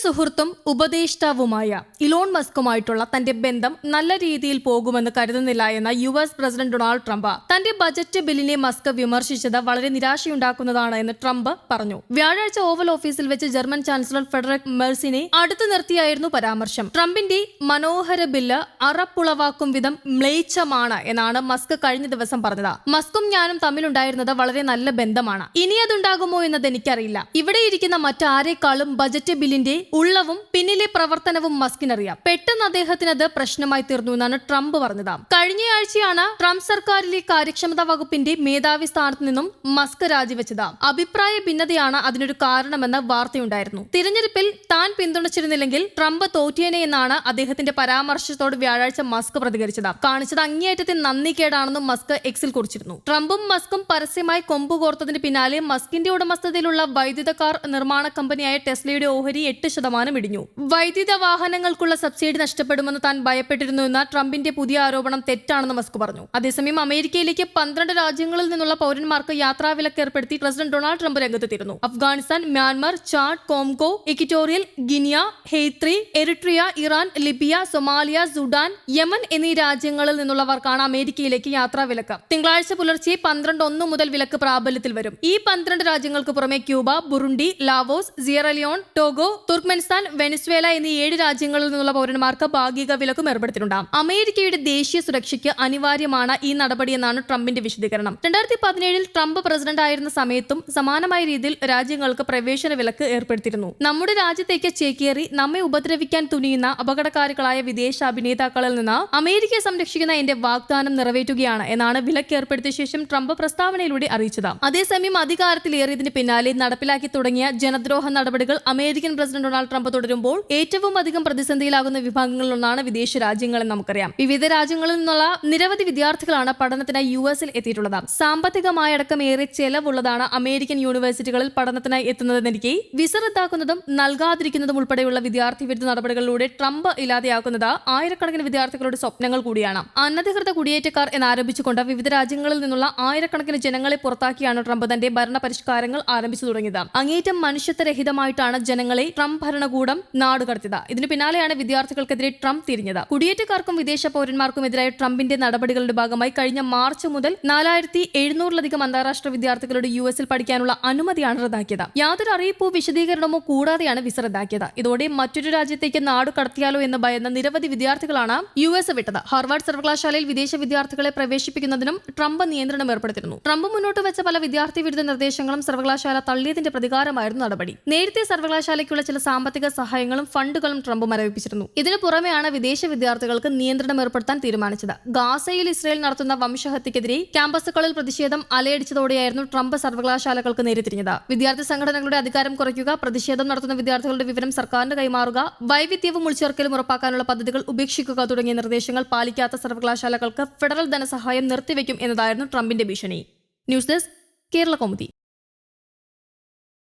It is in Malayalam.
സുഹൃത്തും ഉപദേഷ്ടാവുമായ ഇലോൺ മസ്കുമായിട്ടുള്ള തന്റെ ബന്ധം നല്ല രീതിയിൽ പോകുമെന്ന് കരുതുന്നില്ല എന്ന US പ്രസിഡന്റ് ഡൊണാൾഡ് ട്രംപ് തന്റെ ബജറ്റ് ബില്ലിനെ മസ്ക് വിമർശിച്ചത് വളരെ നിരാശയുണ്ടാക്കുന്നതാണ് എന്ന് ട്രംപ് പറഞ്ഞു. വ്യാഴാഴ്ച ഓവൽ ഓഫീസിൽ വെച്ച് ജർമ്മൻ ചാൻസലർ ഫെഡറിക് മെർസിനെ അടുത്തു നിർത്തിയായിരുന്നു പരാമർശം. ട്രംപിന്റെ മനോഹര ബില്ല് അറപ്പുളവാക്കും വിധം മ്ലേച്ഛമാണ് എന്നാണ് മസ്ക് കഴിഞ്ഞ ദിവസം പറഞ്ഞത്. മസ്കും ഞാനും തമ്മിലുണ്ടായിരുന്നത് വളരെ നല്ല ബന്ധമാണ്. ഇനി അതുണ്ടാകുമോ എന്നത് എനിക്കറിയില്ല. ഇവിടെ ഇരിക്കുന്ന മറ്റാരേക്കാളും ബജറ്റ് ബില്ലിന്റെ ഉള്ളവും പിന്നിലെ പ്രവർത്തനവും മസ്കിനറിയാം. പെട്ടെന്ന് അദ്ദേഹത്തിന് അത് പ്രശ്നമായി തീർന്നു എന്നാണ് ട്രംപ് പറഞ്ഞത്. കഴിഞ്ഞയാഴ്ചയാണ് ട്രംപ് സർക്കാരിലെ കാര്യക്ഷമതാ വകുപ്പിന്റെ മേധാവി സ്ഥാനത്ത് നിന്നും മസ്ക് രാജിവെച്ചത്. അഭിപ്രായ ഭിന്നതയാണ് അതിനൊരു കാരണമെന്ന് വാർത്തയുണ്ടായിരുന്നു. തിരഞ്ഞെടുപ്പിൽ താൻ പിന്തുണച്ചിരുന്നില്ലെങ്കിൽ ട്രംപ് തോറ്റേനെ എന്നാണ് അദ്ദേഹത്തിന്റെ പരാമർശത്തോട് വ്യാഴാഴ്ച മസ്ക് പ്രതികരിച്ചത്. കാണിച്ചത് അങ്ങേയറ്റത്തെ നന്ദികേടാണെന്നും മസ്ക് എക്സിൽ കുറിച്ചിരുന്നു. ട്രംപും മസ്കും പരസ്യമായി കൊമ്പുകോർത്തതിന് പിന്നാലെ മസ്കിന്റെ ഉടമസ്ഥതയിലുള്ള വൈദ്യുത കാർ നിർമ്മാണ കമ്പനിയായ ടെസ്ലയുടെ ഓഹരി 8% ഇടിഞ്ഞു. വൈദ്യുത വാഹനങ്ങൾക്കുള്ള സബ്സിഡി നഷ്ടപ്പെടുമെന്ന് താൻ ഭയപ്പെട്ടിരുന്നു എന്ന ട്രംപിന്റെ പുതിയ ആരോപണം തെറ്റാണെന്ന് മസ്ക് പറഞ്ഞു. അതേസമയം അമേരിക്കയിലേക്ക് 12 രാജ്യങ്ങളിൽ നിന്നുള്ള പൗരന്മാർക്ക് യാത്രാവിലക്ക് ഏർപ്പെടുത്തി പ്രസിഡന്റ് ഡൊണാൾഡ് ട്രംപ് രംഗത്തെത്തിയിരുന്നു. Afghanistan, Myanmar, Chad, Congo, Equatorial Guinea, Haiti, Eritrea, Iran, Libya, Somalia, Sudan, Yemen എന്നീ രാജ്യങ്ങളിൽ നിന്നുള്ളവർക്കാണ് അമേരിക്കയിലേക്ക് യാത്രാവിലക്ക്. തിങ്കളാഴ്ച പുലർച്ചെ 12:01 മുതൽ വിലക്ക് പ്രാബല്യത്തിൽ വരും. ഈ 12 രാജ്യങ്ങൾക്ക് പുറമെ Cuba, Burundi, Laos, Sierra Leone, Togo, Turkmenistan, Venezuela എന്നീ 7 രാജ്യങ്ങളിൽ നിന്നുള്ള പൗരന്മാർക്ക് ഭാഗിക വിലക്കും ഏർപ്പെടുത്തിയിട്ടുണ്ട്. അമേരിക്കയുടെ ദേശീയ സുരക്ഷയ്ക്ക് അനിവാര്യമാണ് ഈ നടപടിയെന്നാണ് ട്രംപിന്റെ വിശദീകരണം. 2017 ട്രംപ് പ്രസിഡന്റ് ആയിരുന്ന സമയത്തും സമാനമായ രീതിയിൽ രാജ്യങ്ങൾക്ക് പ്രവേശന വിലക്ക് ഏർപ്പെടുത്തിയിരുന്നു. നമ്മുടെ രാജ്യത്തേക്ക് ചേക്കേറി നമ്മെ ഉപദ്രവിക്കാൻ തുനിയുന്ന അപകടകാരികളായ വിദേശ അഭിനേതാക്കളിൽ നിന്ന് അമേരിക്കയെ സംരക്ഷിക്കുന്ന എന്റെ വാഗ്ദാനം നിറവേറ്റുകയാണ് എന്നാണ് വിലക്ക് ഏർപ്പെടുത്തിയ ശേഷം ട്രംപ് പ്രസ്താവനയിലൂടെ അറിയിച്ചത്. അതേസമയം അധികാരത്തിലേറിയതിന് പിന്നാലെ നടപ്പിലാക്കി തുടങ്ങിയ ജനദ്രോഹ നടപടികൾ അമേരിക്കൻ പ്രസിഡന്റ് ഡൊണാൾഡ് ട്രംപ് തുടരുമ്പോൾ ഏറ്റവും അധികം പ്രതിസന്ധിയിലാകുന്ന വിഭാഗങ്ങളിലൊന്നാണ് വിദേശ രാജ്യങ്ങളെന്ന് നമുക്കറിയാം. വിവിധ രാജ്യങ്ങളിൽ നിന്നുള്ള നിരവധി വിദ്യാർത്ഥികളാണ് പഠനത്തിനായി US-ൽ എത്തിയിട്ടുള്ളത്. സാമ്പത്തികമായടക്കം ഏറെ ചെലവുള്ളതാണ് അമേരിക്കൻ യൂണിവേഴ്സിറ്റികളിൽ പഠനത്തിനായി എത്തുന്നതെന്നിരിക്കെ വിസ റദ്ദാക്കുന്നതും നൽകാതിരിക്കുന്നതും ഉൾപ്പെടെയുള്ള വിദ്യാർത്ഥി വിരുദ്ധ നടപടികളിലൂടെ ട്രംപ് ഇല്ലാതെയാക്കുന്നത് ആയിരക്കണക്കിന് വിദ്യാർത്ഥികളുടെ സ്വപ്നങ്ങൾ കൂടിയാണ്. അനധികൃത കുടിയേറ്റക്കാർ എന്നാരോപിച്ചുകൊണ്ട് വിവിധ രാജ്യങ്ങളിൽ നിന്നുള്ള ആയിരക്കണക്കിന് ജനങ്ങളെ പുറത്താക്കിയാണ് ട്രംപ് തന്റെ ഭരണ പരിഷ്കാരങ്ങൾ ആരംഭിച്ചു തുടങ്ങിയത്. അങ്ങേറ്റം മനുഷ്യത്വരഹിതമായിട്ടാണ് ജനങ്ങളെ ട്രംപ് ഭരണകൂടം നാടുകടത്തിയത്. ഇതിനു പിന്നാലെയാണ് വിദ്യാർത്ഥികൾക്കെതിരെ ട്രംപ് തിരിഞ്ഞത്. കുടിയേറ്റക്കാർക്കും വിദേശ പൗരന്മാർക്കുമെതിരായ ട്രംപിന്റെ നടപടികളുടെ ഭാഗമായി കഴിഞ്ഞ മാർച്ച് മുതൽ 4700-ലധികം അന്താരാഷ്ട്ര വിദ്യാർത്ഥികളുടെ US-ൽ പഠിക്കാനുള്ള അനുമതിയാണ് റദ്ദാക്കിയത്. യാതൊരു അറിയിപ്പോ വിശദീകരണമോ കൂടാതെയാണ് വിസ റദ്ദാക്കിയത്. ഇതോടെ മറ്റൊരു രാജ്യത്തേക്ക് നാടു കടത്തിയാലോ എന്ന് ഭയന്ന നിരവധി വിദ്യാർത്ഥികളാണ് US വിട്ടത്. ഹാർവാർഡ് സർവകലാശാലയിൽ വിദേശ വിദ്യാർത്ഥികളെ പ്രവേശിപ്പിക്കുന്നതിനും ട്രംപ് നിയന്ത്രണം ഏർപ്പെടുത്തിയിരുന്നു. ട്രംപ് മുന്നോട്ട് വെച്ച പല വിദ്യാർത്ഥി വിരുദ്ധ നിർദ്ദേശങ്ങളും സർവകലാശാല തള്ളിയതിന്റെ പ്രതികാരമായിരുന്നു നടപടി. നേരത്തെ സർവകലാശാലയ്ക്കുള്ള ചില സാമ്പത്തിക സഹായങ്ങളും ഫണ്ടുകളും ട്രംപ് മരവിപ്പിച്ചിരുന്നു. ഇതിനു പുറമെയാണ് വിദേശ വിദ്യാർത്ഥികൾക്ക് നിയന്ത്രണം ഏർപ്പെടുത്താൻ തീരുമാനിച്ചത്. ഗാസയിൽ ഇസ്രയേൽ നടത്തുന്ന വംശഹത്യക്കെതിരെ ക്യാമ്പസുകളിൽ പ്രതിഷേധം അലയടിച്ചതോടെയായിരുന്നു ട്രംപ് സർവകലാശാലകൾക്ക് നേരെ തിരിഞ്ഞത്. വിദ്യാർത്ഥി സംഘടനകളുടെ അധികാരം കുറയ്ക്കുക, പ്രതിഷേധം നടത്തുന്ന വിദ്യാർത്ഥികളുടെ വിവരം സർക്കാരിന് കൈമാറുക, വൈവിധ്യവും ഉൾച്ചേർക്കലും ഉറപ്പാക്കാനുള്ള പദ്ധതികൾ ഉപേക്ഷിക്കുക തുടങ്ങിയ നിർദ്ദേശങ്ങൾ പാലിക്കാത്ത സർവകലാശാലകൾക്ക് ഫെഡറൽ ധനസഹായം നിർത്തിവെക്കും എന്നതായിരുന്നു ട്രംപിന്റെ ഭീഷണി. News desk, Kerala Kaumudi.